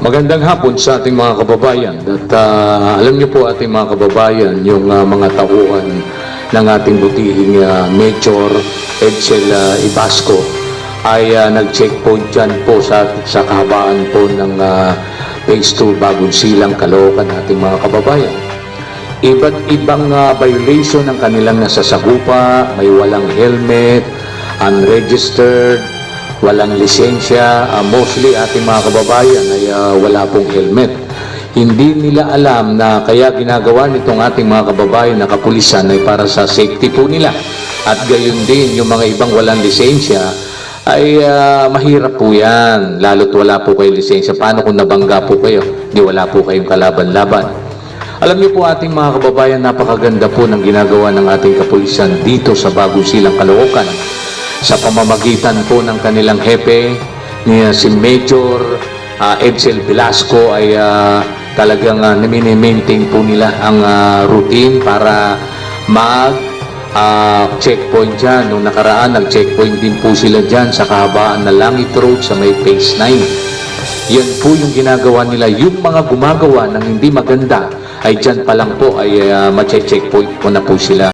Magandang hapon sa ating mga kababayan at alam niyo po ating mga kababayan yung mga tauhan ng ating butihing Major Edsel Ibasco ay nag-checkpoint dyan po sa kahabaan po ng Phase 2 Bagong Silang, Caloocan ating mga kababayan. Iba't ibang violation ng kanilang nasasagupa, may walang helmet, unregistered, walang lisensya, mostly ating mga kababayan ay wala pong helmet. Hindi nila alam na kaya ginagawa nitong ating mga kababayan na kapulisan ay para sa safety po nila. At gayon din yung mga ibang walang lisensya ay mahirap po yan, lalo't wala po kayo lisensya. Paano kung nabangga po kayo? Di wala po kayong kalaban-laban. Alam niyo po ating mga kababayan, napakaganda po ng ginagawa ng ating kapulisan dito sa Bagong Silang, Caloocan. Sa pamamagitan po ng kanilang hepe, si Major Edsel Velasco ay talagang nami-maintain po nila ang routine para mag-checkpoint dyan. Noong nakaraan, nag-checkpoint din po sila dyan sa kahabaan na Langit Road sa may Phase 9. Yan po yung ginagawa nila. Yung mga gumagawa ng hindi maganda ay dyan pa lang po ay ma-checkpoint po na po sila.